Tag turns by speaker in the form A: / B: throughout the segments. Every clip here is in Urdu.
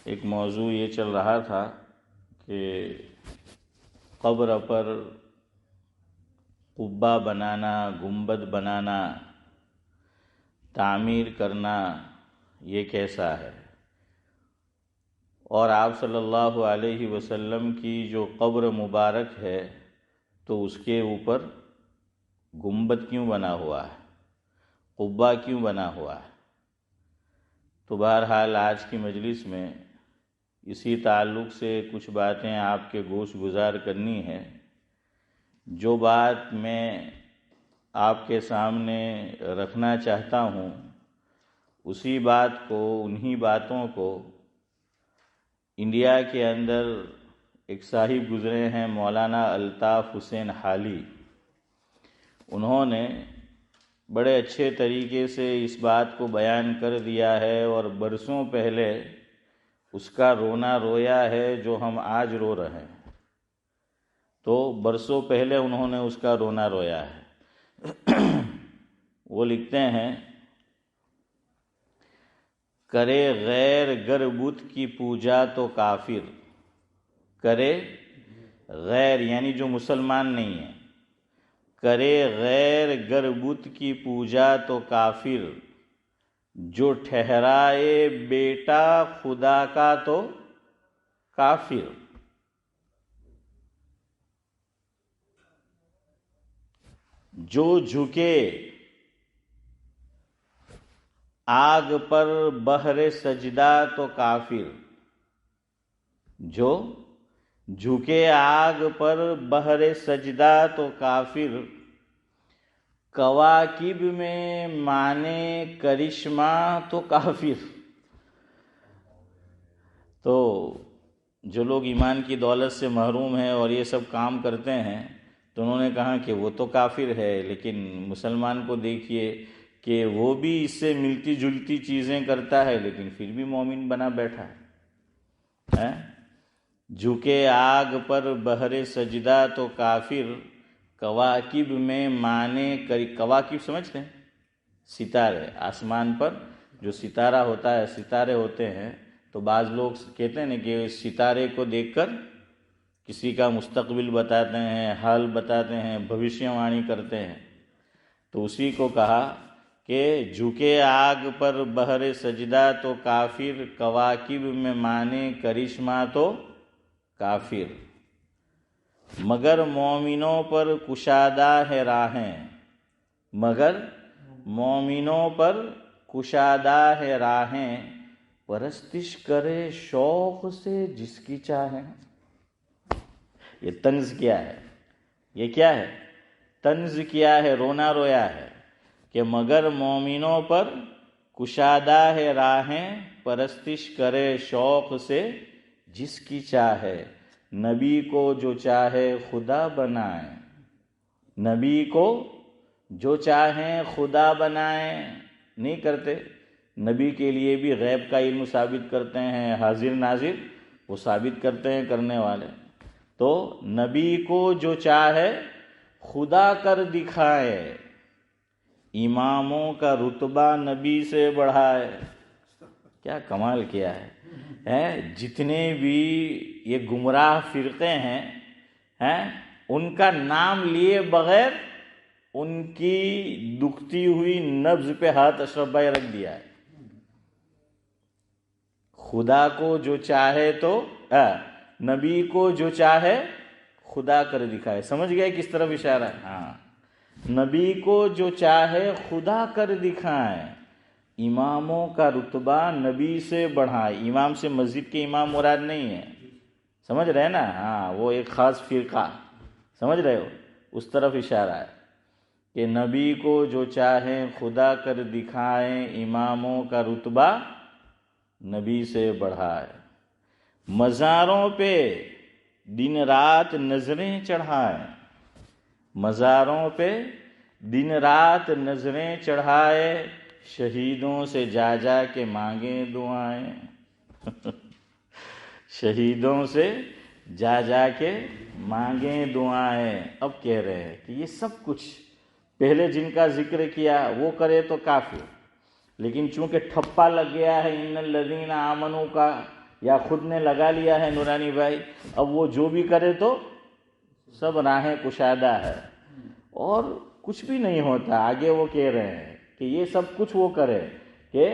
A: ایک موضوع یہ چل رہا تھا کہ قبر پر قبہ بنانا، گنبد بنانا، تعمیر کرنا یہ کیسا ہے، اور آپ صلی اللہ علیہ وسلم کی جو قبر مبارک ہے تو اس کے اوپر گنبد کیوں بنا ہوا ہے، قبہ کیوں بنا ہوا ہے۔ تو بہرحال آج کی مجلس میں اسی تعلق سے کچھ باتیں آپ کے گوش گزار کرنی ہے۔ جو بات میں آپ کے سامنے رکھنا چاہتا ہوں اسی بات کو، انہی باتوں کو انڈیا کے اندر ایک صاحب گزرے ہیں مولانا الطاف حسین حالی، انہوں نے بڑے اچھے طریقے سے اس بات کو بیان کر دیا ہے، اور برسوں پہلے اس کا رونا رویا ہے جو ہم آج رو رہے ہیں۔ تو برسوں پہلے انہوں نے اس کا رونا رویا ہے۔ وہ لکھتے ہیں، کرے غیر گر بت کی پوجا تو کافر، کرے غیر یعنی جو مسلمان نہیں ہے، کرے غیر گر بت کی پوجا تو کافر، جو ٹھہرائے بیٹا خدا کا تو کافر۔ جو جھکے آگ پر بہر سجدہ تو کافر، جو جھکے آگ پر بہر سجدہ تو کافر، کواکب میں مانے کرشمہ تو کافر۔ تو جو لوگ ایمان کی دولت سے محروم ہیں اور یہ سب کام کرتے ہیں تو انہوں نے کہا کہ وہ تو کافر ہے، لیکن مسلمان کو دیکھیے کہ وہ بھی اس سے ملتی جلتی چیزیں کرتا ہے لیکن پھر بھی مومن بنا بیٹھا ہے۔ جھکے آگ پر بہر سجدہ تو کافر، کواکب میں مانے کواکب سمجھتے ہیں؟ ستارے، آسمان پر جو ستارہ ہوتا ہے، ستارے ہوتے ہیں، تو بعض لوگ کہتے ہیں کہ ستارے کو دیکھ کر کسی کا مستقبل بتاتے ہیں، حال بتاتے ہیں، بھوشیہ وانی کرتے ہیں۔ تو اسی کو کہا کہ جھکے آگ پر بہر سجدہ تو کافر، کواکب میں مانے کرشمہ تو کافر، مگر مومنوں پر کشادہ ہے راہیں، مگر مومنوں پر کشادہ ہے راہیں، پرستش کرے شوق سے جس کی چاہیں۔ یہ طنز کیا ہے؟ یہ کیا ہے؟ طنز کیا ہے، رونا رویا ہے کہ مگر مومنوں پر کشادہ ہے راہیں، پرستش کرے شوق سے جس کی چاہے، نبی کو جو چاہے خدا بنائے، نبی کو جو چاہیں خدا بنائیں۔ نہیں کرتے، نبی کے لیے بھی غیب کا علم ثابت کرتے ہیں، حاضر ناظر وہ ثابت کرتے ہیں کرنے والے۔ تو نبی کو جو چاہے خدا کر دکھائے، اماموں کا رتبہ نبی سے بڑھائے۔ کیا کمال کیا ہے! جتنے بھی یہ گمراہ فرقے ہیں ان کا نام لیے بغیر ان کی دکھتی ہوئی نبض پہ ہاتھ اشرف بھائی رکھ دیا ہے۔ خدا کو جو چاہے تو نبی کو جو چاہے خدا کر دکھائے۔ سمجھ گئے کس طرف اشارہ ہے؟ ہاں، نبی کو جو چاہے خدا کر دکھائے، اماموں کا رتبہ نبی سے بڑھائے۔ امام سے مسجد کے امام مراد نہیں ہے، سمجھ رہے نا؟ ہاں، وہ ایک خاص فرقہ، سمجھ رہے ہو؟ اس طرف اشارہ ہے کہ نبی کو جو چاہیں خدا کر دکھائیں، اماموں کا رتبہ نبی سے بڑھائے، مزاروں پہ دن رات نظریں چڑھائے، مزاروں پہ دن رات نظریں چڑھائے، شہیدوں سے جا جا کے مانگیں دعائیں۔ شہیدوں سے جا جا کے مانگیں دعائیں۔ اب کہہ رہے ہیں کہ یہ سب کچھ پہلے جن کا ذکر کیا وہ کرے تو کافر، لیکن چونکہ ٹھپا لگ گیا ہے ان الذین آمنوا کا، یا خود نے لگا لیا ہے نورانی بھائی، اب وہ جو بھی کرے تو سب راہیں کشادہ ہے اور کچھ بھی نہیں ہوتا. آگے وہ کہہ رہے ہیں کہ یہ سب کچھ وہ کرے کہ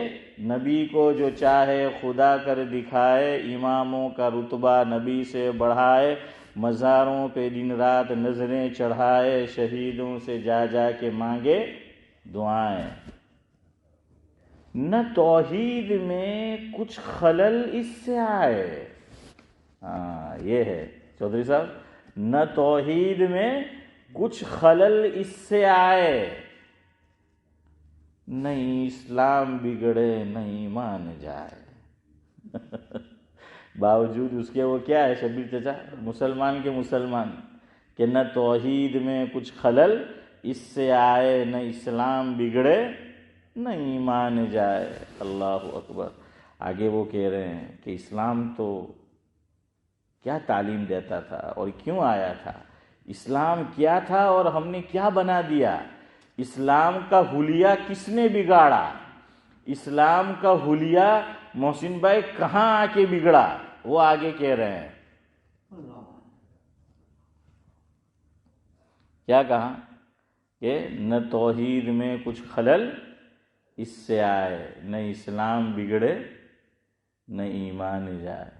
A: نبی کو جو چاہے خدا کر دکھائے، اماموں کا رتبہ نبی سے بڑھائے، مزاروں پہ دن رات نظریں چڑھائے، شہیدوں سے جا جا کے مانگے دعائیں. نہ توحید میں کچھ خلل اس سے آئے. ہاں یہ ہے چودھری صاحب، نہ توحید میں کچھ خلل اس سے آئے، نہیں اسلام بگڑے نہ ایمان جائے. باوجود اس کے وہ کیا ہے شبیر چچا، مسلمان کے مسلمان، کہ نہ توحید میں کچھ خلل اس سے آئے، نہ اسلام بگڑے نہ ایمان جائے. اللہ اکبر. آگے وہ کہہ رہے ہیں کہ اسلام تو کیا تعلیم دیتا تھا اور کیوں آیا تھا، اسلام کیا تھا اور ہم نے کیا بنا دیا، اسلام کا حلیہ کس نے بگاڑا، اسلام کا حلیہ محسن بھائی کہاں آ کے بگڑا، وہ آگے کہہ رہے ہیں. کیا کہا کہ نہ توحید میں کچھ خلل اس سے آئے، نہ اسلام بگڑے نہ ایمان جائے.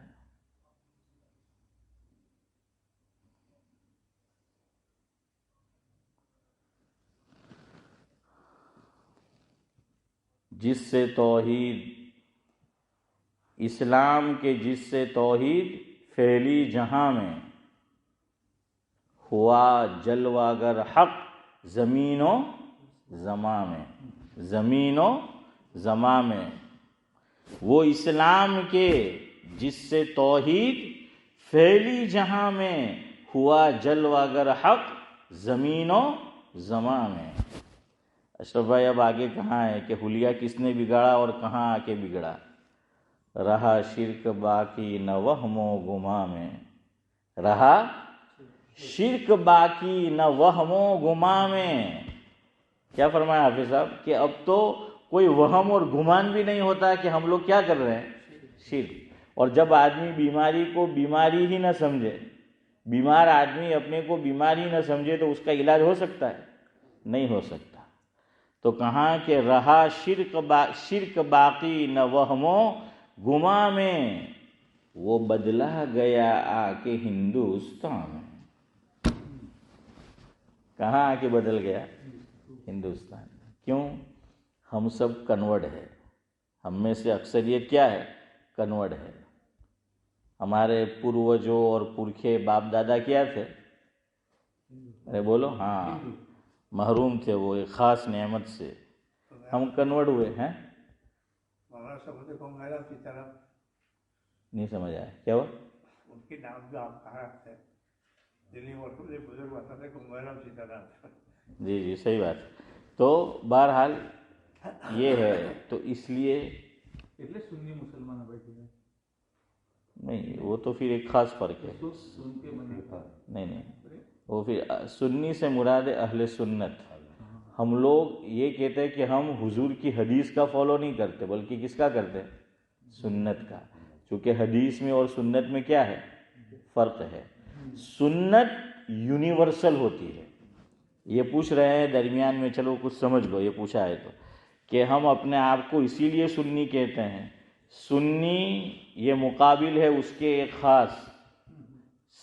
A: جس سے توحید اسلام کے جس سے توحید پھیلی جہاں میں، ہوا جلوہ حق زمین و زماں میں، زمین و زماں میں. وہ اسلام کے جس سے توحید پھیلی جہاں میں، ہوا جلوہ حق زمین و زماں میں. اشرف بھائی اب آگے کہاں ہے کہ حلیہ کس نے بگاڑا اور کہاں آ کے بگڑا. رہا شرک باقی نہ وہم و گماں میں، رہا شرک باقی نہ وہم و گماں میں. کیا فرمایا حافظ صاحب کہ اب تو کوئی وہم اور گمان بھی نہیں ہوتا کہ ہم لوگ کیا کر رہے ہیں، شرک. اور جب آدمی بیماری کو بیماری ہی نہ سمجھے، بیمار آدمی اپنے کو بیماری نہ سمجھے تو اس کا علاج ہو سکتا ہے؟ نہیں ہو سکتا. تو کہاں کہ رہا شرک باقی نہ وہم و گماں میں، وہ بدلا گیا آ کے ہندوستان میں. کہاں آ کے بدل گیا؟ ہندوستان میں. کیوں؟ ہم سب کنورڈ ہے، ہم میں سے اکثریت کیا ہے؟ کنورڈ ہے. ہمارے پروجوں اور پرکھے باپ دادا کیا تھے؟ ارے بولو. ہاں محروم تھے وہ ایک خاص نعمت سے. ہم کنورٹ ہوئے ہیں. نہیں سمجھ آیا کیا ہوا؟
B: ان کے نام جو آپ کہا ہے دلی بزرگ وطن گنگویرام سیتارام.
A: جی جی صحیح بات. تو بہرحال یہ ہے. تو اس لیے
B: سنی مسلمان
A: نہیں، وہ تو پھر ایک خاص فرق ہے. نہیں نہیں، وہ پھر سنی سے مراد اہل سنت. ہم لوگ یہ کہتے ہیں کہ ہم حضور کی حدیث کا فالو نہیں کرتے بلکہ کس کا کرتے ہیں؟ سنت کا. چونکہ حدیث میں اور سنت میں کیا ہے؟ فرق ہے. سنت یونیورسل ہوتی ہے. یہ پوچھ رہے ہیں درمیان میں، چلو کچھ سمجھ لو یہ پوچھا ہے تو، کہ ہم اپنے آپ کو اسی لیے سنی کہتے ہیں. سنی یہ مقابل ہے اس کے ایک خاص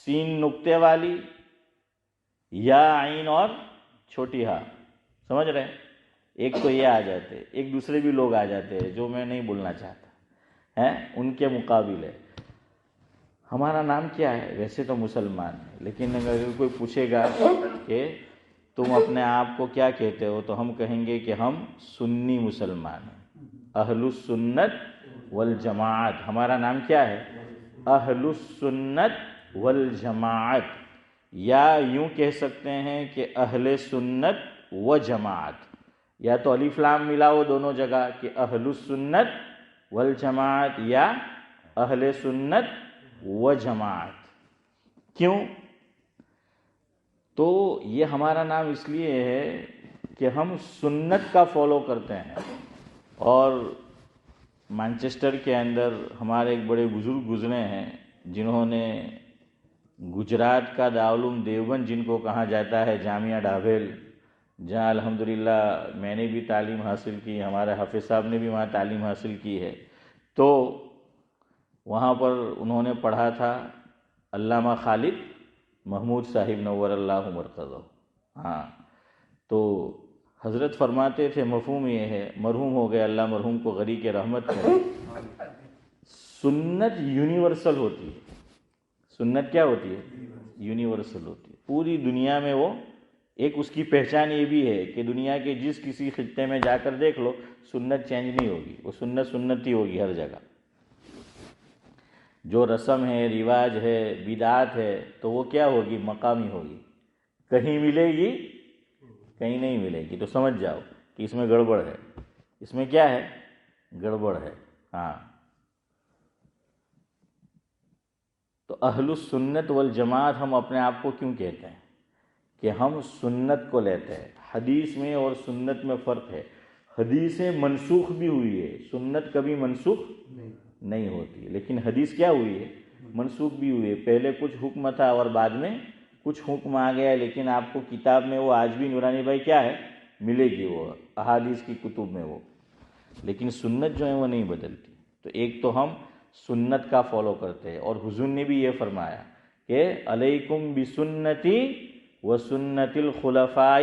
A: سین نقطے والی یا عین اور چھوٹی ہا. سمجھ رہے ہیں؟ ایک تو یہ آ جاتے، ایک دوسرے بھی لوگ آ جاتے ہیں جو میں نہیں بولنا چاہتا ہیں، ان کے مقابل ہے. ہمارا نام کیا ہے؟ ویسے تو مسلمان ہے، لیکن اگر کوئی پوچھے گا کہ تم اپنے آپ کو کیا کہتے ہو تو ہم کہیں گے کہ ہم سنی مسلمان ہیں، اہل السنت والجماعت. ہمارا نام کیا ہے؟ اہل السنت والجماعت، یا یوں کہہ سکتے ہیں کہ اہل سنت و جماعت، یا تو الف لام ملاؤ دونوں جگہ کہ اہل السنت والجماعت یا اہل سنت و جماعت. کیوں؟ تو یہ ہمارا نام اس لیے ہے کہ ہم سنت کا فالو کرتے ہیں. اور مانچسٹر کے اندر ہمارے ایک بڑے بزرگ گزرے ہیں جنہوں نے گجرات کا دارالعلوم دیوبند جن کو کہا جاتا ہے جامعہ ڈھابیل، جہاں الحمدللہ میں نے بھی تعلیم حاصل کی، ہمارے حافظ صاحب نے بھی وہاں تعلیم حاصل کی ہے، تو وہاں پر انہوں نے پڑھا تھا علامہ خالد محمود صاحب نور اللہ مرقدہ۔ ہاں، تو حضرت فرماتے تھے، مفہوم یہ ہے، مرحوم ہو گئے، اللہ مرحوم کو غری کے رحمت کرے، سنت یونیورسل ہوتی ہے۔ سنت کیا ہوتی ہے؟ یونیورسل ہوتی ہے، پوری دنیا میں وہ ایک اس کی پہچان یہ بھی ہے کہ دنیا کے جس کسی خطے میں جا کر دیکھ لو، سنت چینج نہیں ہوگی، وہ سنت سنت ہی ہوگی ہر جگہ۔ جو رسم ہے، رواج ہے، بدعات ہے، تو وہ کیا ہوگی؟ مقامی ہوگی، کہیں ملے گی کہیں نہیں ملے گی، تو سمجھ جاؤ کہ اس میں گڑبڑ ہے، اس میں کیا ہے؟ گڑبڑ ہے۔ ہاں، تو اہل السنت والجماعت ہم اپنے آپ کو کیوں کہتے ہیں؟ کہ ہم سنت کو لیتے ہیں۔ حدیث میں اور سنت میں فرق ہے، حدیثیں منسوخ بھی ہوئی ہے، سنت کبھی منسوخ نہیں ہوتی، لیکن حدیث کیا ہوئی ہے؟ منسوخ بھی ہوئی ہے، پہلے کچھ حکم تھا اور بعد میں کچھ حکم آ گیا، لیکن آپ کو کتاب میں وہ آج بھی نورانی بھائی کیا ہے؟ ملے گی، وہ احادیث کی کتب میں وہ، لیکن سنت جو ہے وہ نہیں بدلتی۔ تو ایک تو ہم سنت کا فالو کرتے ہیں، اور حضور نے بھی یہ فرمایا کہ علیکم بسنتی وسنت الخلفاء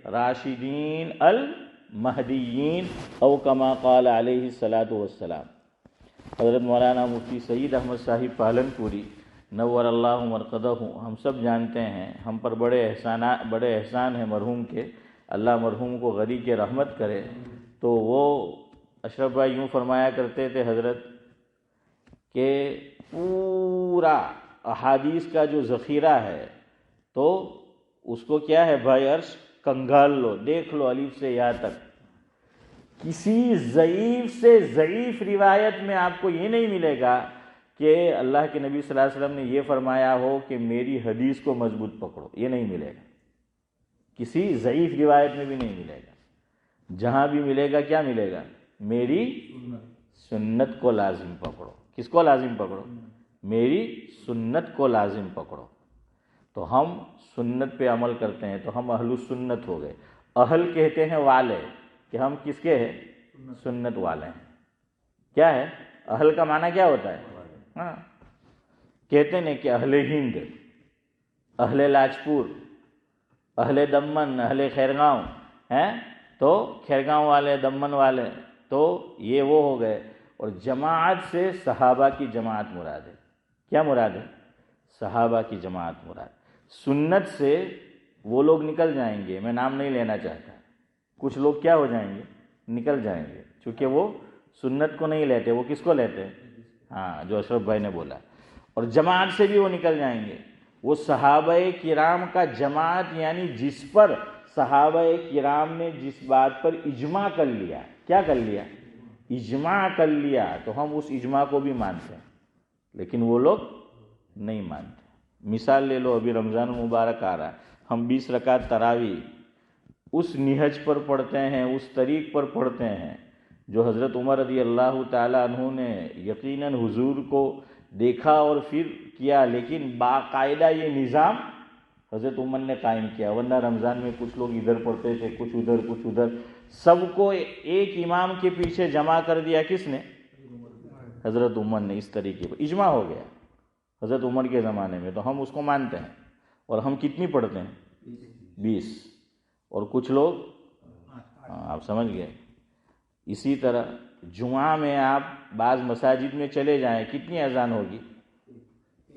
A: الراشدین المہدیین او کما قال علیہ الصلاۃ والسلام۔ حضرت مولانا مفتی سعید احمد صاحب پالنپوری نور اللہ مرقدہ، ہم سب جانتے ہیں، ہم پر بڑے احسان ہیں مرحوم کے، اللہ مرحوم کو غری کے رحمت کرے۔ تو وہ اشرف بھائی یوں فرمایا کرتے تھے حضرت کہ پورا احادیث کا جو ذخیرہ ہے تو اس کو کیا ہے بھائی عرش، کنگال لو، دیکھ لو الف سے یا تک، کسی ضعیف سے ضعیف روایت میں آپ کو یہ نہیں ملے گا کہ اللہ کے نبی صلی اللہ علیہ وسلم نے یہ فرمایا ہو کہ میری حدیث کو مضبوط پکڑو، یہ نہیں ملے گا، کسی ضعیف روایت میں بھی نہیں ملے گا۔ جہاں بھی ملے گا کیا ملے گا؟ میری سنت کو لازم پکڑو۔ کس کو لازم پکڑو؟ میری سنت کو لازم پکڑو۔ تو ہم سنت پہ عمل کرتے ہیں، تو ہم اہل السنت ہو گئے۔ اہل کہتے ہیں والے، کہ ہم کس کے ہیں؟ سنت والے ہیں۔ کیا ہے اہل کا معنی؟ کیا ہوتا ہے؟ ہاں، کہتے ہیں کہ اہل ہند، اہل لاجپور، اہل دمن، اہل خیرگاؤں ہیں، تو خیرگاؤں والے، دمن والے، تو یہ وہ ہو گئے۔ اور جماعت سے صحابہ کی جماعت مراد ہے۔ کیا مراد ہے؟ صحابہ کی جماعت مراد۔ سنت سے وہ لوگ نکل جائیں گے، میں نام نہیں لینا چاہتا، کچھ لوگ کیا ہو جائیں گے؟ نکل جائیں گے، چونکہ وہ سنت کو نہیں لیتے، وہ کس کو لیتے ہیں؟ ہاں، جو اشرف بھائی نے بولا۔ اور جماعت سے بھی وہ نکل جائیں گے، وہ صحابہ کرام کا جماعت، یعنی جس پر صحابہ کرام نے جس بات پر اجماع کر لیا، کیا کر لیا؟ اجماع کر لیا، تو ہم اس اجماع کو بھی مانتے ہیں، لیکن وہ لوگ نہیں مانتے۔ مثال لے لو، ابھی رمضان المبارک آ رہا ہے، ہم 20 رکعت تراویح اس نہج پر پڑھتے ہیں، اس طریق پر پڑھتے ہیں جو حضرت عمر رضی اللہ تعالیٰ عنہ نے یقیناً حضور کو دیکھا اور پھر کیا، لیکن باقاعدہ یہ نظام حضرت عمر نے قائم کیا، ورنہ رمضان میں کچھ لوگ ادھر پڑھتے تھے، کچھ ادھر کچھ ادھر، سب کو ایک امام کے پیچھے جمع کر دیا کس نے؟ حضرت عمر نے۔ اس طریقے پر اجماع ہو گیا حضرت عمر کے زمانے میں، تو ہم اس کو مانتے ہیں۔ اور ہم کتنی پڑھتے ہیں؟ 20، اور کچھ لوگ، آپ سمجھ گئے۔ اسی طرح جمعہ میں آپ بعض مساجد میں چلے جائیں، کتنی اذان ہوگی؟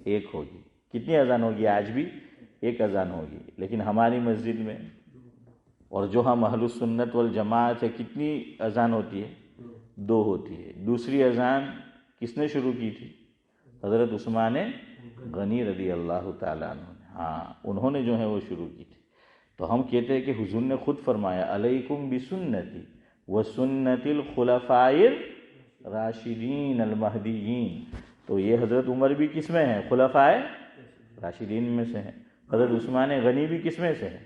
A: ایک ہوگی۔ کتنی اذان ہوگی؟ آج بھی ایک اذان ہوگی، لیکن ہماری مسجد میں اور جو ہم اہل السنت والجماعت ہے، کتنی اذان ہوتی ہے؟ 2 ہوتی ہے۔ دوسری اذان کس نے شروع کی تھی؟ حضرت عثمان غنی رضی اللہ تعالیٰ عنہ نے، ہاں، انہوں نے جو ہے وہ شروع کی تھی۔ تو ہم کہتے ہیں کہ حضور نے خود فرمایا علیکم بسنتی وسنت الخلفاء الراشدین المہدیین، تو یہ حضرت عمر بھی کس میں ہے؟ خلفاء راشدین میں سے ہیں۔ حضرت عثمان غنی بھی کس میں سے ہے؟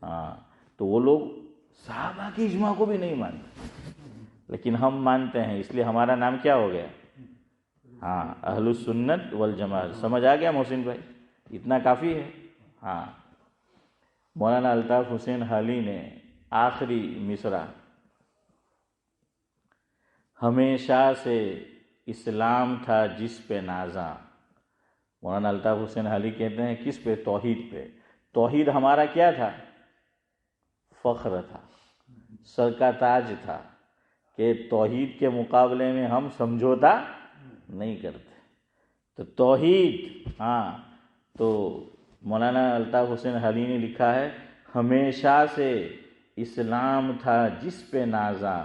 A: ہاں، تو وہ لوگ صحابہ کی اجماع کو بھی نہیں مانتے، لیکن ہم مانتے ہیں، اس لیے ہمارا نام کیا ہو گیا؟ ہاں، اہل السنت والجماعت۔ سمجھ آ گیا محسن بھائی؟ اتنا کافی ہے۔ ہاں، مولانا الطاف حسین حالی نے آخری مصرع، ہمیشہ سے اسلام تھا جس پہ نازاں، مولانا الطاف حسین حالی کہتے ہیں کس پہ؟ توحید پہ۔ توحید ہمارا کیا تھا؟ فخر تھا، سر کا تاج تھا، کہ توحید کے مقابلے میں ہم سمجھوتا نہیں کرتے۔ تو توحید، ہاں، تو مولانا الطاف حسین حالی نے لکھا ہے ہمیشہ سے اسلام تھا جس پہ نازاں،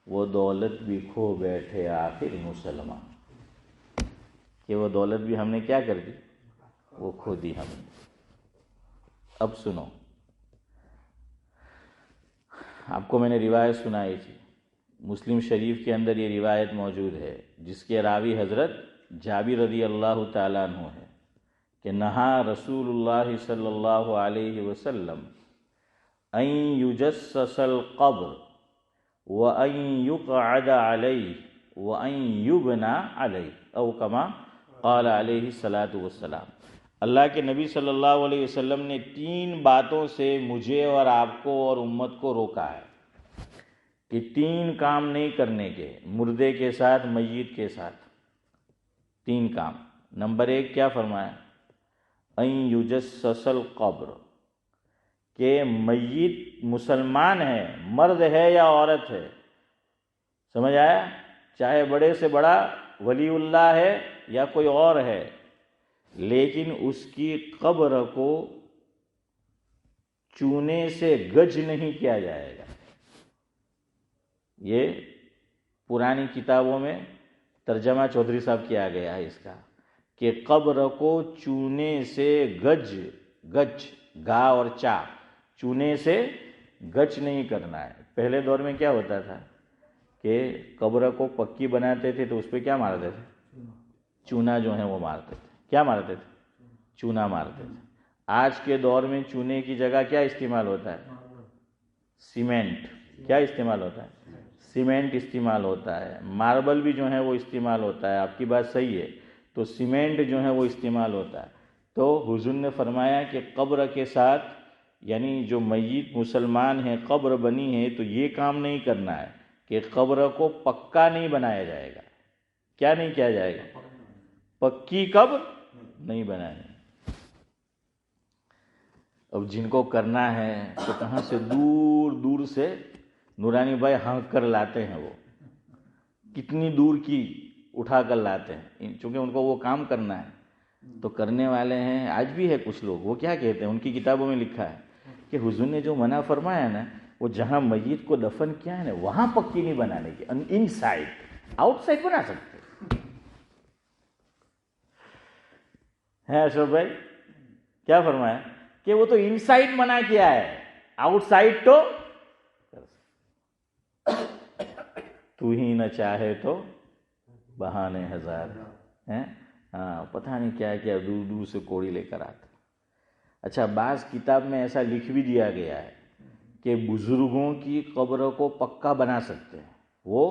A: وہ دولت بھی کھو بیٹھے آخر مسلمان، کہ وہ دولت بھی ہم نے کیا کر دی؟ وہ کھو دی ہم نے۔ اب سنو، آپ کو میں نے روایت سنائی تھی، مسلم شریف کے اندر یہ روایت موجود ہے، جس کے راوی حضرت جابر رضی اللہ تعالیٰ عنہ ہے کہ نہا رسول اللہ صلی اللہ علیہ وسلم ان یجسس القبر وان یقعد علیہ وان یبنى علیہ، او کما قال علیہ الصلاۃ والسلام۔ اللہ کے نبی صلی اللہ علیہ وسلم نے 3 باتوں سے مجھے اور آپ کو اور امت کو روکا ہے کہ 3 کام نہیں کرنے کے مردے کے ساتھ، میت کے ساتھ۔ 3 کام۔ نمبر 1 کیا فرمایا؟ ان یجسس القبر، کہ میت مسلمان ہے، مرد ہے یا عورت ہے، سمجھ آیا؟ چاہے بڑے سے بڑا ولی اللہ ہے یا کوئی اور ہے، لیکن اس کی قبر کو چونے سے گج نہیں کیا جائے گا۔ یہ پرانی کتابوں میں ترجمہ چودھری صاحب کیا گیا ہے اس کا، کہ قبر کو چونے سے گج گا اور چا، چونے سے گچ نہیں کرنا ہے۔ پہلے دور میں کیا ہوتا تھا کہ قبر کو پکی بناتے تھے تو اس پہ کیا مارتے تھے؟ چونا جو ہے وہ مارتے تھے۔ کیا مارتے تھے؟ چونا مارتے تھے۔ آج کے دور میں چونے کی جگہ کیا استعمال ہوتا ہے؟ سیمنٹ۔ کیا استعمال ہوتا ہے؟ سیمنٹ استعمال ہوتا ہے۔ ماربل بھی جو ہے وہ استعمال ہوتا ہے، آپ کی بات صحیح ہے، تو سیمنٹ جو ہے وہ استعمال ہوتا ہے۔ تو حضور نے فرمایا کہ قبر کے ساتھ، یعنی جو میت مسلمان ہے، قبر بنی ہے، تو یہ کام نہیں کرنا ہے کہ قبر کو پکا نہیں بنایا جائے گا۔ کیا نہیں کیا جائے گا؟ پکی قبر نہیں بنانی۔ اب جن کو کرنا ہے تو کہاں سے دور دور سے نورانی بھائی ہانک کر لاتے ہیں، وہ کتنی دور کی اٹھا کر لاتے ہیں، چونکہ ان کو وہ کام کرنا ہے تو کرنے والے ہیں۔ آج بھی ہے کچھ لوگ، وہ کیا کہتے ہیں، ان کی کتابوں میں لکھا ہے کہ حضور نے جو منع فرمایا نا، وہ جہاں میت کو دفن کیا ہے نا وہاں پکی نہیں بنانے کی، ان سائڈ، آؤٹ سائڈ بنا سکتے ہیں۔ اشرف بھائی کیا فرمایا کہ وہ تو ان سائڈ منع کیا ہے، آؤٹ سائڈ تو تو ہی نہ چاہے تو بہانے ہزار ہیں۔ ہاں، پتہ نہیں کیا کیا دور دور سے کوڑی لے کر آتے۔ اچھا، بعض کتاب میں ایسا لکھ بھی دیا گیا ہے کہ بزرگوں کی قبر کو پکا بنا سکتے ہیں، وہ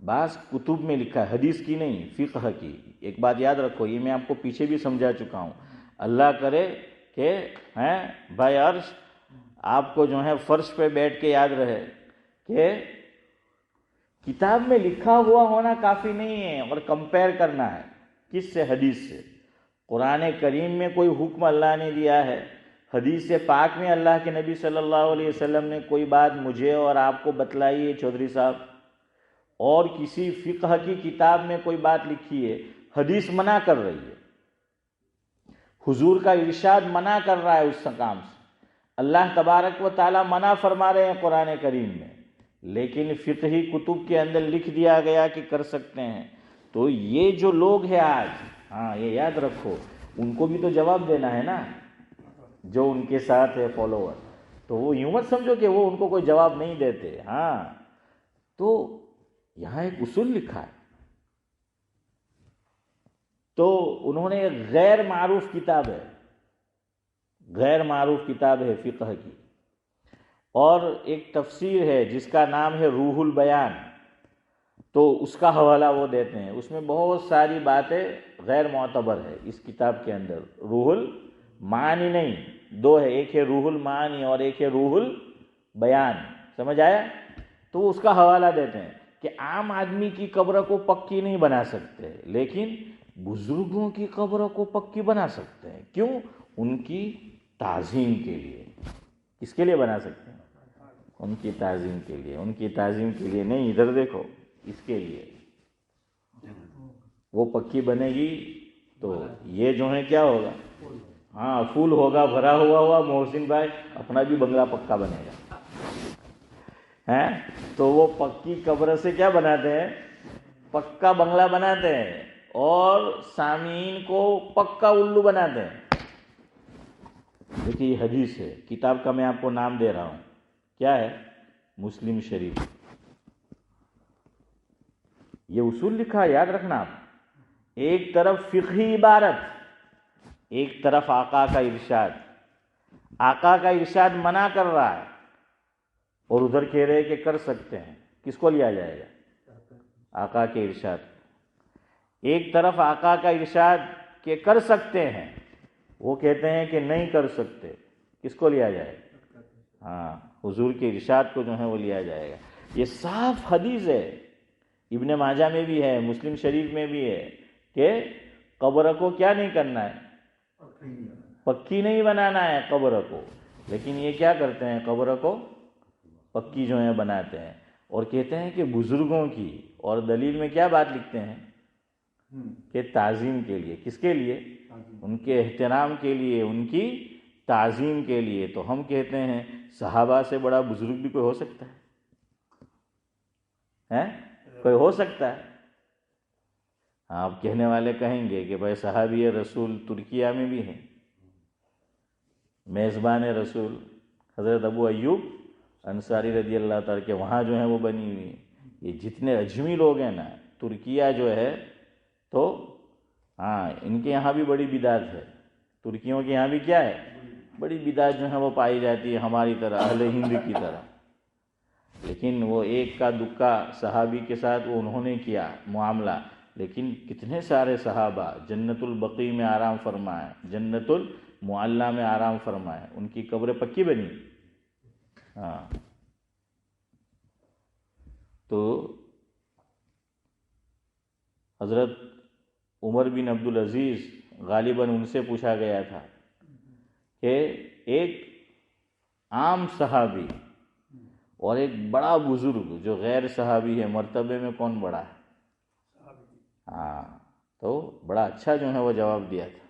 A: بعض کتب میں لکھا ہے، حدیث کی نہیں، فقہ کی۔ ایک بات یاد رکھو، یہ میں آپ کو پیچھے بھی سمجھا چکا ہوں، اللہ کرے کہ بھائی عرش آپ کو جو ہے فرش پہ بیٹھ کے یاد رہے کہ کتاب میں لکھا ہوا ہونا کافی نہیں ہے، اور کمپیئر کرنا ہے کس سے؟ حدیث سے۔ قرآن کریم میں کوئی حکم اللہ نے دیا ہے، حدیث پاک میں اللہ کے نبی صلی اللہ علیہ وسلم نے کوئی بات مجھے اور آپ کو بتلائی ہے چودھری صاحب، اور کسی فقہ کی کتاب میں کوئی بات لکھی ہے، حدیث منع کر رہی ہے، حضور کا ارشاد منع کر رہا ہے اس کام سے، اللہ تبارک و تعالی منع فرما رہے ہیں قرآن کریم میں، لیکن فقہی کتب کے اندر لکھ دیا گیا کہ کر سکتے ہیں۔ تو یہ جو لوگ ہیں آج، ہاں یہ یاد رکھو، ان کو بھی تو جواب دینا ہے نا، جو ان کے ساتھ ہے فالوور، تو وہ یوں مت سمجھو کہ وہ ان کو کوئی جواب نہیں دیتے۔ ہاں، تو یہاں ایک اصول لکھا ہے، تو انہوں نے ایک غیر معروف کتاب ہے، غیر معروف کتاب ہے فقہ کی، اور ایک تفسیر ہے جس کا نام ہے روح البیان، تو اس کا حوالہ وہ دیتے ہیں. اس میں بہت ساری باتیں غیر معتبر ہے اس کتاب کے اندر. روح المعانی نہیں، دو ہے، ایک ہے روح المعانی اور ایک ہے روح البیان. سمجھ آیا؟ تو اس کا حوالہ دیتے ہیں کہ عام آدمی کی قبر کو پکی نہیں بنا سکتے، لیکن بزرگوں کی قبر کو پکی بنا سکتے ہیں. کیوں؟ ان کی تعظیم کے لیے. کس کے لیے بنا سکتے ہیں؟ ان کی تعظیم کے لیے. ان کی تعظیم کے لیے نہیں، ادھر دیکھو، اس کے لیے وہ پکی بنے گی تو یہ جو ہے کیا ہوگا؟ ہاں، پھول ہوگا بھرا ہوا محسن بھائی، اپنا بھی بنگلہ پکا بنے گا. ہیں تو وہ پکی قبر سے کیا بناتے ہیں؟ پکا بنگلہ بناتے ہیں، اور سامعین کو پکا الو بناتے ہیں. دیکھیے یہ حدیث ہے، کتاب کا میں آپ کو نام دے رہا ہوں. کیا ہے؟ مسلم شریف. یہ اصول لکھا ہے، یاد رکھنا آپ. ایک طرف فقہی عبارت، ایک طرف آقا کا ارشاد. آقا کا ارشاد منع کر رہا ہے اور ادھر کہہ رہے کہ کر سکتے ہیں. کس کو لیا جائے گا؟ آقا کے ارشاد. ایک طرف آقا کا ارشاد کہ کر سکتے ہیں، وہ کہتے ہیں کہ نہیں کر سکتے. کس کو لیا جائے گا؟ ہاں، حضور کے ارشاد کو جو ہے وہ لیا جائے گا. یہ صاف حدیث ہے، ابن ماجہ میں بھی ہے، مسلم شریف میں بھی ہے، کہ قبر کو کیا نہیں کرنا ہے؟ پکی نہیں بنانا ہے قبر کو. لیکن یہ کیا کرتے ہیں؟ قبر کو پکی جو ہے بناتے ہیں، اور کہتے ہیں کہ بزرگوں کی. اور دلیل میں کیا بات لکھتے ہیں؟ کہ تعظیم کے لیے. کس کے لیے؟ ان کے احترام کے لیے، ان کی تعظیم کے لیے. تو ہم کہتے ہیں صحابہ سے بڑا بزرگ بھی کوئی ہو سکتا ہے؟ کوئی ہو سکتا ہے؟ آپ کہنے والے کہیں گے کہ بھائی صحابی رسول ترکیہ میں بھی ہیں، میزبان رسول حضرت ابو ایوب انصاری رضی اللہ تعالیٰ کے وہاں جو ہیں وہ بنی ہوئی ہیں. یہ جتنے اجمی لوگ ہیں نا، ترکیہ جو ہے تو ہاں ان کے یہاں بھی بڑی بدعت ہے. ترکیوں کے یہاں بھی کیا ہے؟ بڑی بدعت جو ہے وہ پائی جاتی ہے، ہماری طرح، اہل ہند کی طرح. لیکن وہ ایک کا دکا صحابی کے ساتھ وہ انہوں نے کیا معاملہ، لیکن کتنے سارے صحابہ جنت البقیع میں آرام فرمائے، جنت المعلی میں آرام فرمائے. ان کی قبریں پکی بنی. ہاں، تو حضرت عمر بن عبدالعزیز غالباً ان سے پوچھا گیا تھا کہ ایک عام صحابی اور ایک بڑا بزرگ جو غیر صحابی ہے، مرتبے میں کون بڑا ہے؟ ہاں، تو بڑا اچھا جو ہے وہ جواب دیا تھا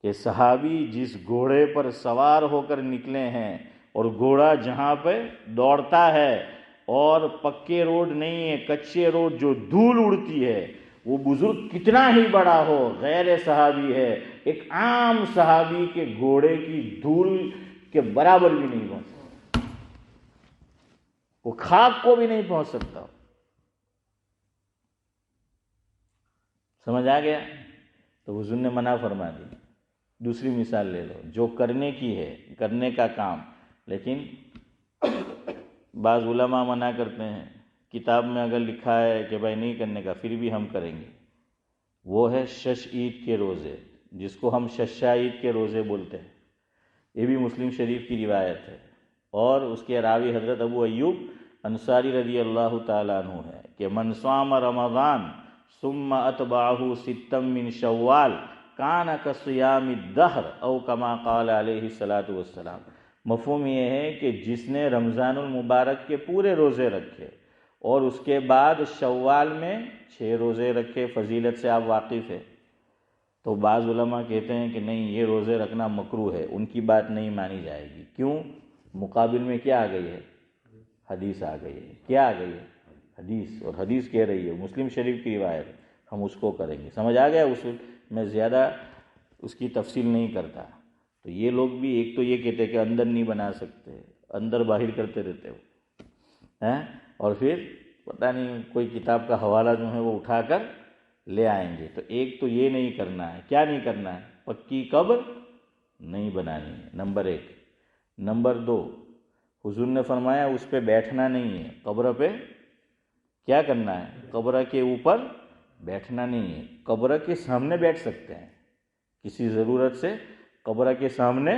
A: کہ صحابی جس گھوڑے پر سوار ہو کر نکلے ہیں، اور گھوڑا جہاں پہ دوڑتا ہے اور پکے روڈ نہیں ہے، کچے روڈ، جو دھول اڑتی ہے، وہ بزرگ کتنا ہی بڑا ہو غیر صحابی ہے، ایک عام صحابی کے گھوڑے کی دھول کے برابر بھی نہیں پہنچ سکتا، وہ خاک کو بھی نہیں پہنچ سکتا. سمجھ آ گیا؟ تو حضور نے منع فرما دی. دوسری مثال لے لو، جو کرنے کی ہے، کرنے کا کام، لیکن بعض علماء منع کرتے ہیں. کتاب میں اگر لکھا ہے کہ بھائی نہیں کرنے کا، پھر بھی ہم کریں گے. وہ ہے شش عید کے روزے، جس کو ہم ششا عید کے روزے بولتے ہیں. یہ بھی مسلم شریف کی روایت ہے، اور اس کے راوی حضرت ابو ایوب انصاری رضی اللہ تعالیٰ عنہ ہے کہ من صام رمضان ثم اتبعہ ستا من شوال کان کصیام الدہر او کما قال علیہ الصلاۃ والسلام. مفہوم یہ ہے کہ جس نے رمضان المبارک کے پورے روزے رکھے اور اس کے بعد شوال میں 6 روزے رکھے، فضیلت سے آپ واقف ہے، تو بعض علماء کہتے ہیں کہ نہیں، یہ روزے رکھنا مکروہ ہے، ان کی بات نہیں مانی جائے گی. کیوں؟ مقابل میں کیا آ گئی ہے؟ حدیث آ گئی ہے. کیا آ گئی ہے؟ حدیث. اور حدیث کہہ رہی ہے، مسلم شریف کی روایت، ہم اس کو کریں گے. سمجھ آ گیا اصول؟ میں زیادہ اس کی تفصیل نہیں کرتا. تو یہ لوگ بھی ایک تو یہ کہتے کہ اندر نہیں بنا سکتے، اندر باہر کرتے رہتے ہو، اور پھر پتہ نہیں کوئی کتاب کا حوالہ جو ہے وہ اٹھا کر لے آئیں گے. تو ایک تو یہ نہیں کرنا ہے. کیا نہیں کرنا ہے؟ پکی قبر نہیں بنانی ہے، نمبر 1. نمبر 2، حضور نے فرمایا اس پہ بیٹھنا نہیں ہے. قبر پہ کیا کرنا ہے؟ قبر کے اوپر بیٹھنا نہیں ہے. قبر کے سامنے بیٹھ سکتے ہیں، کسی ضرورت سے قبر کے سامنے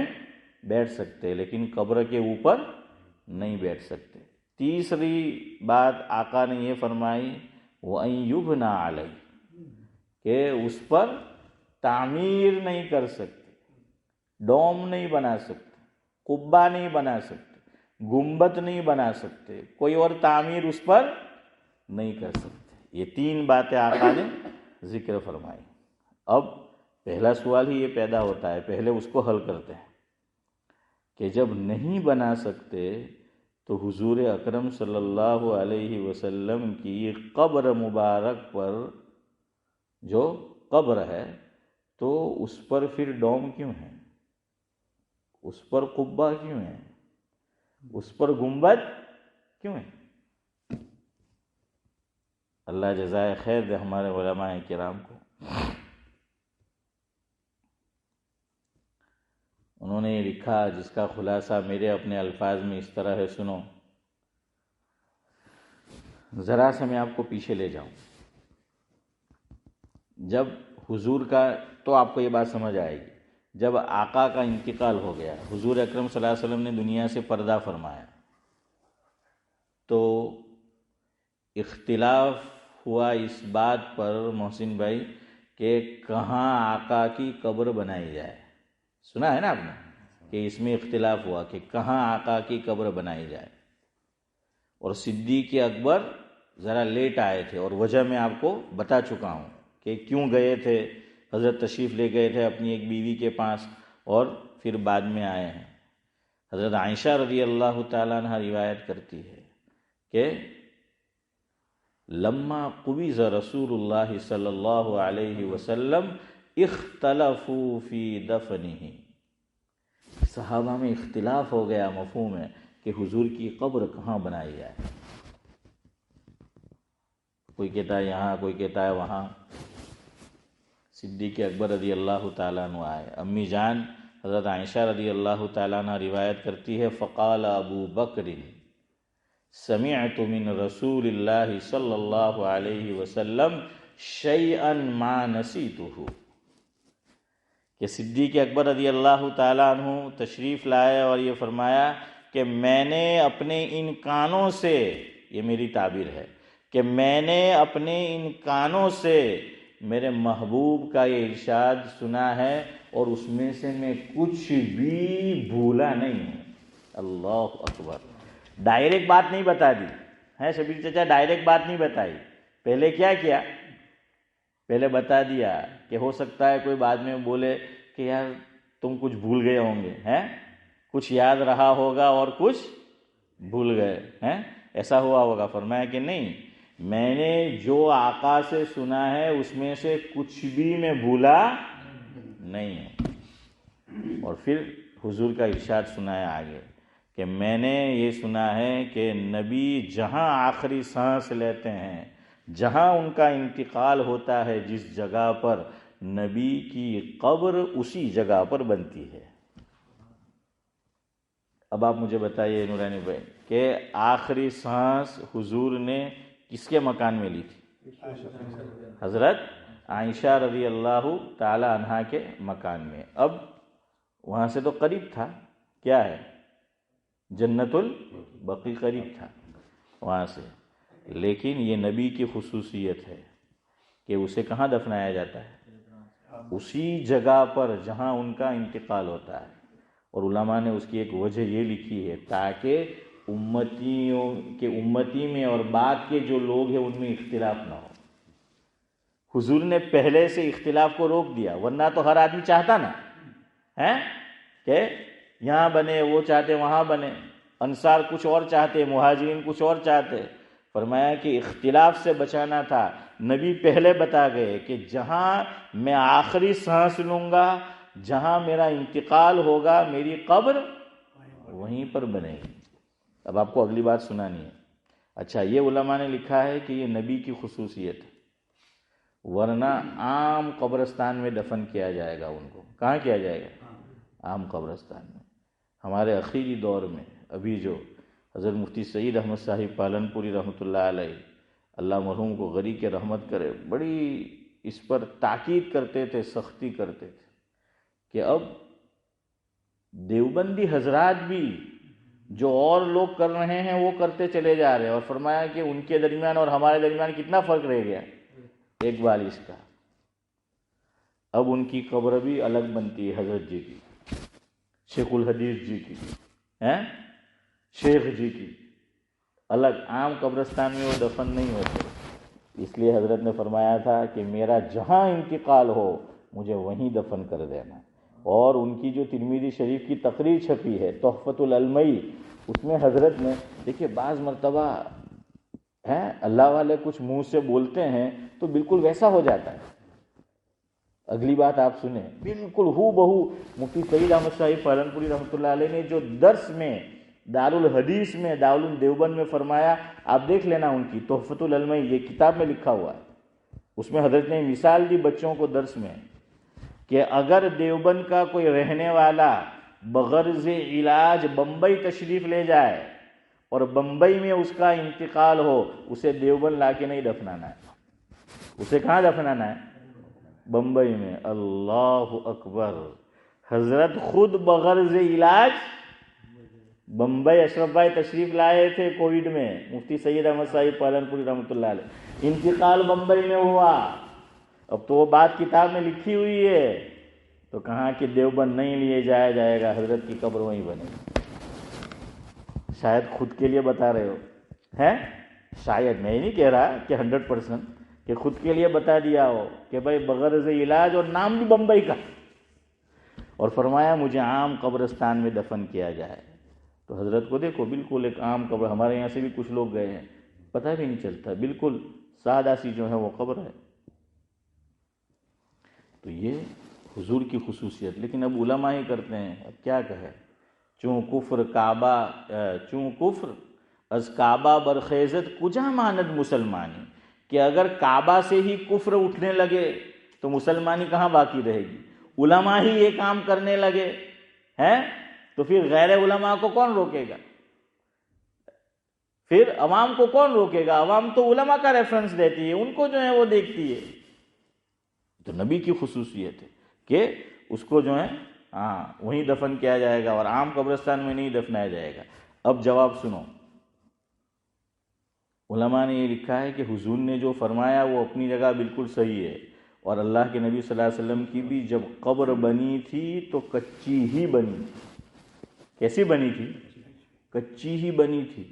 A: بیٹھ سکتے، لیکن قبر کے اوپر نہیں بیٹھ سکتے. تیسری بات آقا نے یہ فرمائی وَأَن يُبْنَى عَلَيْهِ، کہ اس پر تعمیر نہیں کر سکتے، ڈوم نہیں بنا سکتے، قبہ نہیں بنا سکتے، گنبد نہیں بنا سکتے، کوئی اور تعمیر اس پر نہیں کر سکتے. یہ تین باتیں آقا نے ذکر فرمائی. اب پہلا سوال ہی یہ پیدا ہوتا ہے، پہلے اس کو حل کرتے ہیں کہ جب نہیں بنا سکتے تو حضور اکرم صلی اللہ علیہ وسلم کی قبر مبارک پر جو قبر ہے تو اس پر پھر ڈوم کیوں ہے، اس پر قبہ کیوں ہے، اس پر گنبد کیوں ہے؟ اللہ جزائے خیر دے ہمارے علماء کرام کو. انہوں نے یہ لکھا جس کا خلاصہ میرے اپنے الفاظ میں اس طرح ہے، سنو ذرا سا میں آپ کو پیچھے لے جاؤں. جب حضور کا، تو آپ کو یہ بات سمجھ آئے گی، جب آقا کا انتقال ہو گیا، حضور اکرم صلی اللہ علیہ وسلم نے دنیا سے پردہ فرمایا، تو اختلاف ہوا اس بات پر محسن بھائی کہ کہاں آقا کی قبر بنائی جائے. سنا ہے نا آپ نے کہ اس میں اختلاف ہوا کہ کہاں آقا کی قبر بنائی جائے. اور صدیق اکبر ذرا لیٹ آئے تھے، اور وجہ میں آپ کو بتا چکا ہوں کہ کیوں گئے تھے. حضرت تشریف لے گئے تھے اپنی ایک بیوی کے پاس اور پھر بعد میں آئے ہیں. حضرت عائشہ رضی اللہ تعالیٰ عنہ روایت کرتی ہے کہ لما قبض رسول اللہ صلی اللہ علیہ وسلم اختلفوا فی دفنہ، صحابہ میں اختلاف ہو گیا، مفہوم ہے کہ حضور کی قبر کہاں بنائی جائے. کوئی کہتا ہے یہاں، کوئی کہتا ہے وہاں. صدیق اکبر رضی اللہ تعالیٰ عنہ آئے. امی جان حضرت عائشہ رضی اللہ تعالیٰ عنہ روایت کرتی ہے فقال ابو بکر سمعت من رسول اللہ صلی اللہ علیہ وسلم شیئا ما نسیتہ، کہ صدیق اکبر رضی اللہ تعالیٰ عنہ تشریف لائے اور یہ فرمایا کہ میں نے اپنے ان کانوں سے، یہ میری تعبیر ہے کہ میں نے اپنے ان کانوں سے میرے محبوب کا یہ ارشاد سنا ہے اور اس میں سے میں کچھ بھی بھولا نہیں ہوں. اللہ اکبر. ڈائریکٹ بات نہیں بتا دی ہے شبیر چچا، ڈائریکٹ بات نہیں بتائی. پہلے کیا کیا؟ پہلے بتا دیا کہ ہو سکتا ہے کوئی بعد میں بولے کہ یار تم کچھ بھول گئے ہوں گے، ہیں کچھ یاد رہا ہوگا اور کچھ بھول گئے ہیں، ایسا ہوا ہوگا. فرمایا کہ نہیں، میں نے جو آقا سے سنا ہے اس میں سے کچھ بھی میں بھولا نہیں ہوں. اور پھر حضور کا ارشاد سنایا آگے کہ میں نے یہ سنا ہے کہ نبی جہاں آخری سانس لیتے ہیں، جہاں ان کا انتقال ہوتا ہے، جس جگہ پر نبی کی قبر اسی جگہ پر بنتی ہے. اب آپ مجھے بتائیے نورانی بھائی کہ آخری سانس حضور نے کس کے مکان میں لی تھی؟ حضرت عائشہ رضی اللہ تعالی عنہا کے مکان میں. اب وہاں سے تو قریب تھا، کیا ہے، جنت البقیع قریب تھا وہاں سے، لیکن یہ نبی کی خصوصیت ہے کہ اسے کہاں دفنایا جاتا ہے؟ اسی جگہ پر جہاں ان کا انتقال ہوتا ہے. اور علماء نے اس کی ایک وجہ یہ لکھی ہے تاکہ امتی میں اور بعد کے جو لوگ ہیں ان میں اختلاف نہ ہو. حضور نے پہلے سے اختلاف کو روک دیا، ورنہ تو ہر آدمی چاہتا نا ہے کہ یہاں بنے، وہ چاہتے وہاں بنے. انصار کچھ اور چاہتے، مہاجرین کچھ اور چاہتے. فرمایا کہ اختلاف سے بچانا تھا. نبی پہلے بتا گئے کہ جہاں میں آخری سانس لوں گا، جہاں میرا انتقال ہوگا، میری قبر وہیں پر بنے گی. اب آپ کو اگلی بات سنانی ہے. اچھا، یہ علماء نے لکھا ہے کہ یہ نبی کی خصوصیت ہے، ورنہ عام قبرستان میں دفن کیا جائے گا ان کو. کہاں کیا جائے گا؟ عام قبرستان میں. ہمارے اخیری دور میں ابھی جو حضرت مفتی سعید احمد صاحب پالن پوری رحمۃ اللہ علیہ اللہ مرحوم کو غری کے رحمت کرے، بڑی اس پر تاکید کرتے تھے، سختی کرتے تھے کہ اب دیوبندی حضرات بھی جو اور لوگ کر رہے ہیں وہ کرتے چلے جا رہے ہیں، اور فرمایا کہ ان کے درمیان اور ہمارے درمیان کتنا فرق رہ گیا، 1:42 کا۔ اب ان کی قبر بھی الگ بنتی ہے، حضرت جی کی، شیخ الحدیث جی کی، شیخ جی کی الگ، عام قبرستان میں وہ دفن نہیں ہوتے۔ اس لیے حضرت نے فرمایا تھا کہ میرا جہاں انتقال ہو مجھے وہیں دفن کر دینا۔ اور ان کی جو ترمذی شریف کی تقریر چھپی ہے تحفۃ العلمئی، اس میں حضرت نے، دیکھیے بعض مرتبہ اللہ والے کچھ منہ سے بولتے ہیں تو بالکل ویسا ہو جاتا ہے۔ اگلی بات آپ سنیں، بالکل ہو بہو مفتی سعید احمد صاحب پالنپوری رحمۃ اللہ علیہ نے جو درس میں دارالحدیث میں دارالعلوم دیوبند میں فرمایا، آپ دیکھ لینا ان کی تحفۃ العلمئی، یہ کتاب میں لکھا ہوا ہے، اس میں حضرت نے مثال دی بچوں کو درس میں کہ اگر دیوبند کا کوئی رہنے والا بغرض علاج بمبئی تشریف لے جائے اور بمبئی میں اس کا انتقال ہو، اسے دیوبند لا کے نہیں دفنانا ہے، اسے کہاں دفنانا ہے؟ بمبئی میں۔ اللہ اکبر! حضرت خود بغرض علاج بمبئی اشرف بھائی تشریف لائے تھے کووڈ میں، مفتی سید احمد صاحب پالنپوری رحمۃ اللہ علیہ، انتقال بمبئی میں ہوا۔ اب تو وہ بات کتاب میں لکھی ہوئی ہے، تو کہاں کہ دیوبند نہیں لیے جایا جائے گا، حضرت کی قبر وہیں بنے گی۔ شاید خود کے لیے بتا رہے ہو، شاید، میں نہیں کہہ رہا کہ 100%، کہ خود کے لیے بتا دیا ہو کہ بھائی بغرض علاج، اور نام بھی بمبئی کا، اور فرمایا مجھے عام قبرستان میں دفن کیا جائے۔ تو حضرت کو دیکھو، بالکل ایک عام قبر، ہمارے یہاں سے بھی کچھ لوگ گئے ہیں، پتہ بھی نہیں چلتا، بالکل سادہ سی جو ہے وہ قبر ہے۔ تو یہ حضور کی خصوصیت، لیکن اب علماء ہی کرتے ہیں، اب کیا کہے، چون کفر از کعبہ برخیزت کجا ماند مسلمانی، کہ اگر کعبہ سے ہی کفر اٹھنے لگے تو مسلمانی کہاں باقی رہے گی؟ علماء ہی یہ کام کرنے لگے تو پھر غیر علماء کو کون روکے گا؟ پھر عوام کو کون روکے گا؟ عوام تو علماء کا ریفرنس دیتی ہے، ان کو جو ہے وہ دیکھتی ہے۔ تو نبی کی خصوصیت ہے کہ اس کو جو ہے وہیں دفن کیا جائے گا، اور عام قبرستان میں نہیں دفنایا جائے گا۔ اب جواب سنو، علماء نے یہ لکھا ہے کہ حضور نے جو فرمایا وہ اپنی جگہ بالکل صحیح ہے، اور اللہ کے نبی صلی اللہ علیہ وسلم کی بھی جب قبر بنی تھی تو کچی ہی بنی تھی۔ کیسی بنی تھی؟ کچی ہی بنی تھی۔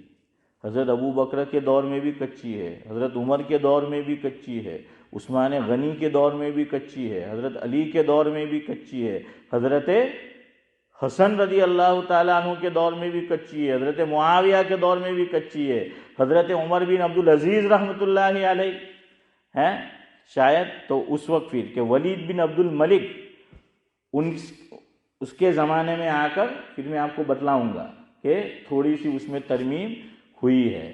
A: حضرت ابو بکر کے دور میں بھی کچی ہے، حضرت عمر کے دور میں بھی کچی ہے، عثمان غنی کے دور میں بھی کچی ہے، حضرت علی کے دور میں بھی کچی ہے، حضرت حسن رضی اللہ تعالیٰ عنہ کے دور میں بھی کچی ہے، حضرت معاویہ کے دور میں بھی کچی ہے، حضرت عمر بن عبدالعزیز رحمۃ اللہ علیہ شاید تو اس وقت پھر کہ ولید بن عبد الملک اس کے زمانے میں آ کر پھر میں آپ کو بتلاؤں گا کہ تھوڑی سی اس میں ترمیم ہوئی ہے۔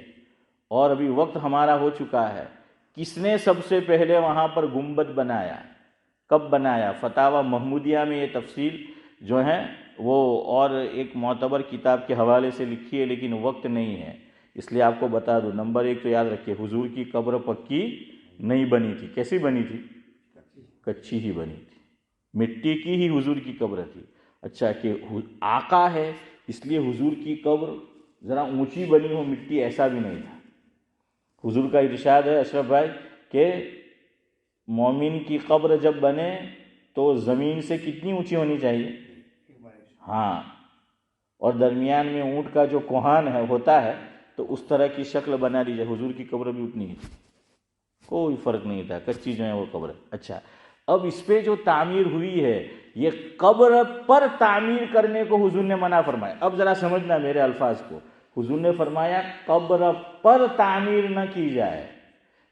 A: اور ابھی وقت ہمارا ہو چکا ہے۔ کس نے سب سے پہلے وہاں پر گنبد بنایا، کب بنایا؟ فتاوی محمودیہ میں یہ تفصیل جو ہے وہ اور ایک معتبر کتاب کے حوالے سے لکھی ہے، لیکن وقت نہیں ہے، اس لیے آپ کو بتا دوں۔ نمبر 1 تو یاد رکھیے، حضور کی قبر پکی نہیں بنی تھی۔ کیسی بنی تھی؟ کچی ہی بنی تھی، مٹی کی ہی حضور کی قبر تھی۔ اچھا، کہ آقا ہے اس لیے حضور کی قبر ذرا اونچی بنی ہو، مٹی، ایسا بھی نہیں تھا۔ حضور کا ارشاد ہے اشرف بھائی کہ مومن کی قبر جب بنے تو زمین سے کتنی اونچی ہونی چاہیے؟ اور درمیان میں اونٹ کا جو کوہان ہے ہوتا ہے تو اس طرح کی شکل بنا دی جائے۔ حضور کی قبر بھی اتنی ہی تھی، کوئی فرق نہیں تھا، کچی جو ہے وہ قبر ہے۔ اچھا، اب اس پہ جو تعمیر ہوئی ہے، یہ قبر پر تعمیر کرنے کو حضور نے منع فرمایا۔ اب ذرا سمجھنا میرے الفاظ کو، حضور نے فرمایا قبر پر تعمیر نہ کی جائے،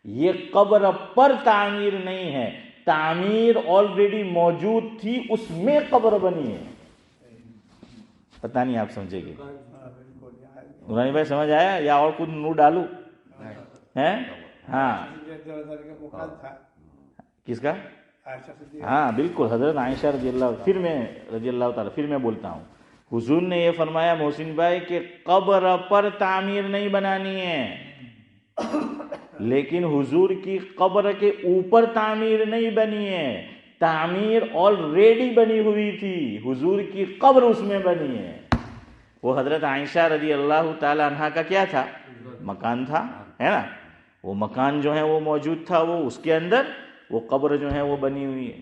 A: یہ قبر پر تعمیر نہیں ہے، تعمیر آلریڈی موجود تھی، اس میں قبر بنی ہے۔ پتہ نہیں آپ سمجھے گے؟ نورانی بھائی سمجھ آیا یا اور کچھ نور ڈالوں؟ کس کا؟ بالکل، حضرت عائشہ رضی اللہ، پھر میں رضی اللہ تعالیٰ، پھر میں بولتا ہوں، حضور نے یہ فرمایا محسن بھائی کہ قبر پر تعمیر نہیں بنانی ہے، لیکن حضور کی قبر کے اوپر تعمیر نہیں بنی ہے، تعمیر آلریڈی بنی ہوئی تھی، حضور کی قبر اس میں بنی ہے۔ وہ حضرت عائشہ رضی اللہ تعالی عنہا کا کیا تھا؟ مکان تھا، ہے نا؟ وہ مکان جو ہے وہ موجود تھا، وہ اس کے اندر وہ قبر جو ہے وہ بنی ہوئی ہے،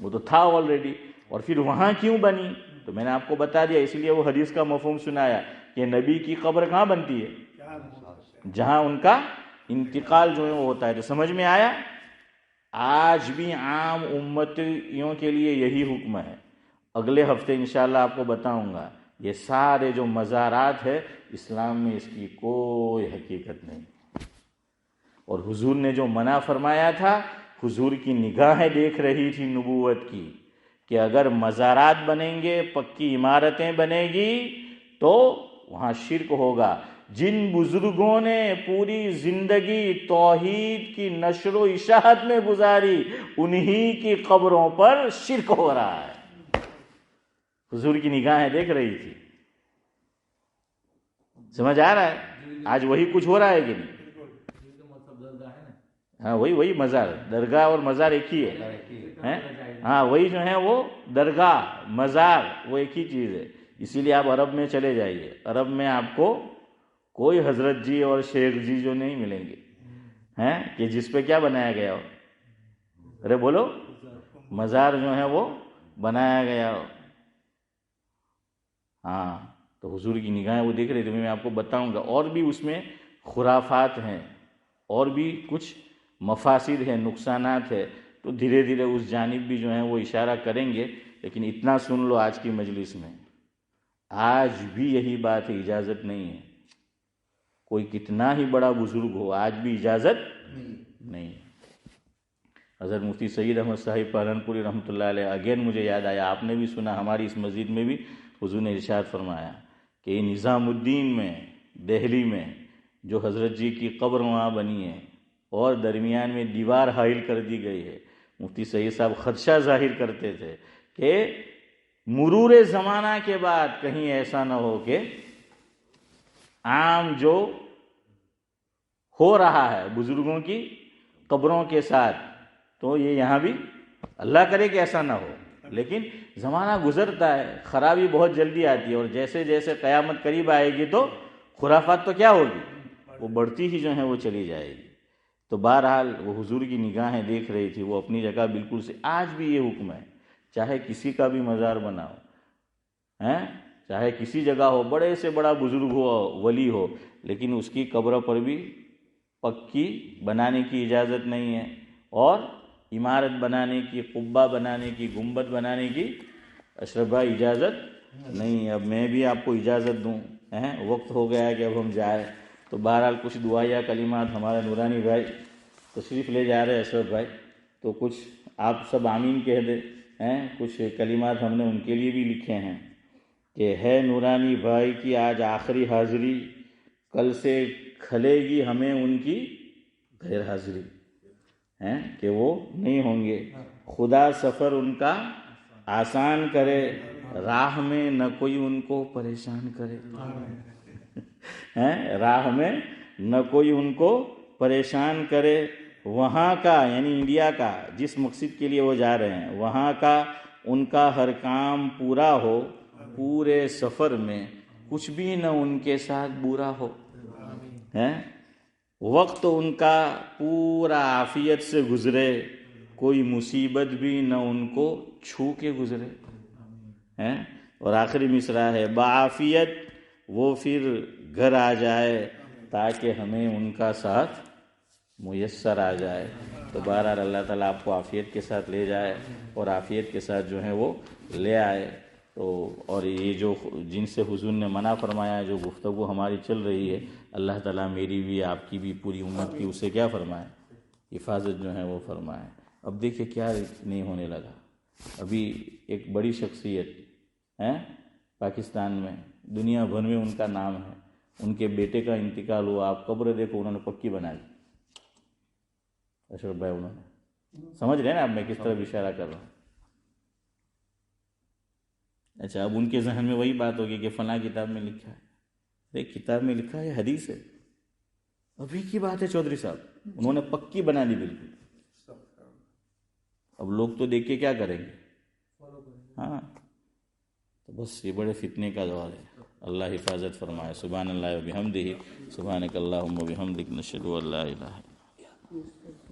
A: وہ تو تھا آلریڈی۔ اور پھر وہاں کیوں بنی تو میں نے آپ کو بتا دیا، اس لیے وہ حدیث کا مفہوم سنایا کہ نبی کی قبر کہاں بنتی ہے؟ جہاں ان کا انتقال جو ہے وہ ہوتا ہے۔ تو سمجھ میں آیا؟ آج بھی عام امتیوں کے لیے یہی حکم ہے۔ اگلے ہفتے انشاءاللہ آپ کو بتاؤں گا یہ سارے جو مزارات ہے اسلام میں اس کی کوئی حقیقت نہیں، اور حضور نے جو منع فرمایا تھا، حضور کی نگاہیں دیکھ رہی تھی نبوت کی کہ اگر مزارات بنیں گے، پکی عمارتیں بنے گی تو وہاں شرک ہوگا۔ جن بزرگوں نے پوری زندگی توحید کی نشر و اشاعت میں گزاری، انہی کی قبروں پر شرک ہو رہا ہے۔ حضور کی نگاہیں دیکھ رہی تھی۔ سمجھ آ رہا ہے؟ آج وہی کچھ ہو رہا ہے کہ نہیں؟ ہاں وہی مزار، درگاہ اور مزار ایک ہی ہے۔ ہاں وہی جو ہے وہ درگاہ مزار وہ ایک ہی چیز ہے۔ اسی لیے آپ عرب میں چلے جائیے، عرب میں آپ کو کوئی حضرت جی اور شیخ جی جو نہیں ملیں گے ہیں کہ جس پہ کیا بنایا گیا ہو، ارے بولو، مزار جو ہے وہ بنایا گیا ہو۔ ہاں تو حضور کی نگاہیں وہ دیکھ رہی تھی۔ میں آپ کو بتاؤں گا اور بھی اس میں خرافات ہیں، اور بھی کچھ مفاسد ہیں، نقصانات ہے، تو دھیرے دھیرے اس جانب بھی جو ہے وہ اشارہ کریں گے۔ لیکن اتنا سن لو آج کی مجلس میں، آج بھی یہی بات ہے، اجازت نہیں ہے۔ کوئی کتنا ہی بڑا بزرگ ہو، آج بھی اجازت نہیں۔ حضرت مفتی سعید احمد صاحب پالنپوری رحمۃ اللہ علیہ، اگین مجھے یاد آیا، آپ نے بھی سنا، ہماری اس مسجد میں بھی حضور نے ارشاد فرمایا کہ نظام الدین میں دہلی میں جو حضرت جی کی قبر وہاں بنی ہے اور درمیان میں دیوار حائل کر دی گئی ہے، مفتی سعید صاحب خدشہ ظاہر کرتے تھے کہ مرور زمانہ کے بعد کہیں ایسا نہ ہو کہ عام جو ہو رہا ہے بزرگوں کی قبروں کے ساتھ، تو یہ یہاں بھی اللہ کرے کہ ایسا نہ ہو۔ لیکن زمانہ گزرتا ہے، خرابی بہت جلدی آتی ہے، اور جیسے جیسے قیامت قریب آئے گی تو خرافات تو کیا ہوگی، وہ بڑھتی ہی جو ہے وہ چلی جائے گی۔ تو بہرحال وہ حضور کی نگاہیں دیکھ رہی تھی، وہ اپنی جگہ بالکل سے۔ آج بھی یہ حکم ہے، چاہے کسی کا بھی مزار بناؤ، چاہے کسی جگہ ہو، بڑے سے بڑا بزرگ ہو، ولی ہو، لیکن اس کی قبر پر بھی پکی بنانے کی اجازت نہیں ہے، اور عمارت بنانے کی، قبہ بنانے کی، گنبد بنانے کی اشرف بھائی اجازت نہیں ہے۔ اب میں بھی آپ کو اجازت دوں، وقت ہو گیا ہے کہ اب ہم جائیں، تو بہرحال کچھ دعائیہ کلمات ہمارے نورانی بھائی تشریف لے جا رہے ہیں، اشرف بھائی، تو کچھ آپ سب آمین کہہ دیں۔ کچھ کلمات ہم نے ان کے لیے بھی لکھے ہیں کہ ہے نورانی بھائی کی آج آخری حاضری، کل سے کھلے گی ہمیں ان کی غیر حاضری، کہ وہ نہیں ہوں گے۔ خدا سفر ان کا آسان کرے، راہ میں نہ کوئی ان کو پریشان کرے، راہ میں نہ کوئی ان کو پریشان کرے۔ وہاں کا یعنی انڈیا کا جس مقصد کے لیے وہ جا رہے ہیں، وہاں کا ان کا ہر کام پورا ہو، پورے سفر میں کچھ بھی نہ ان کے ساتھ برا ہو، وقت ان کا پورا عافیت سے گزرے، کوئی مصیبت بھی نہ ان کو چھو کے گزرے۔ اور آخری مصرع ہے بعافیت وہ پھر گھر آ جائے، تاکہ ہمیں ان کا ساتھ میسر آ جائے۔ تو بہرحال اللہ تعالیٰ آپ کو عافیت کے ساتھ لے جائے، اور عافیت کے ساتھ جو ہے وہ لے آئے۔ تو اور یہ جو جن سے حضور نے منع فرمایا، جو گفتگو ہماری چل رہی ہے، اللہ تعالیٰ میری بھی، آپ کی بھی، پوری امت کی اسے کیا فرمائے، حفاظت جو ہے وہ فرمائے۔ اب دیکھیں کیا نہیں ہونے لگا، ابھی ایک بڑی شخصیت پاکستان میں، دنیا بھر میں ان کا نام ہے، ان کے بیٹے کا انتقال ہوا، آپ قبر دیکھو انہوں نے پکی بنا لی، اشرف بھائی، انہوں نے، سمجھ رہے ہیں نا اب میں کس طرح اشارہ کر رہا ہوں۔ اچھا، اب ان کے ذہن میں وہی بات ہوگی کہ فلاں کتاب میں لکھا ہے۔ ایک کتاب میں لکھا ہے، حدیث ہے، ابھی کی بات ہے چودھری صاحب، انہوں نے پکی بنا دی بالکل. اب لوگ تو دیکھ کے کیا کریں گے؟ ہاں تو بس یہ بڑے فتنے کا دور ہے. اللہ حفاظت فرمائے. سبحان اللہ و بحمدہ، سبحانک اللہم و بحمدک، نشہد ان لا الہ الا انت.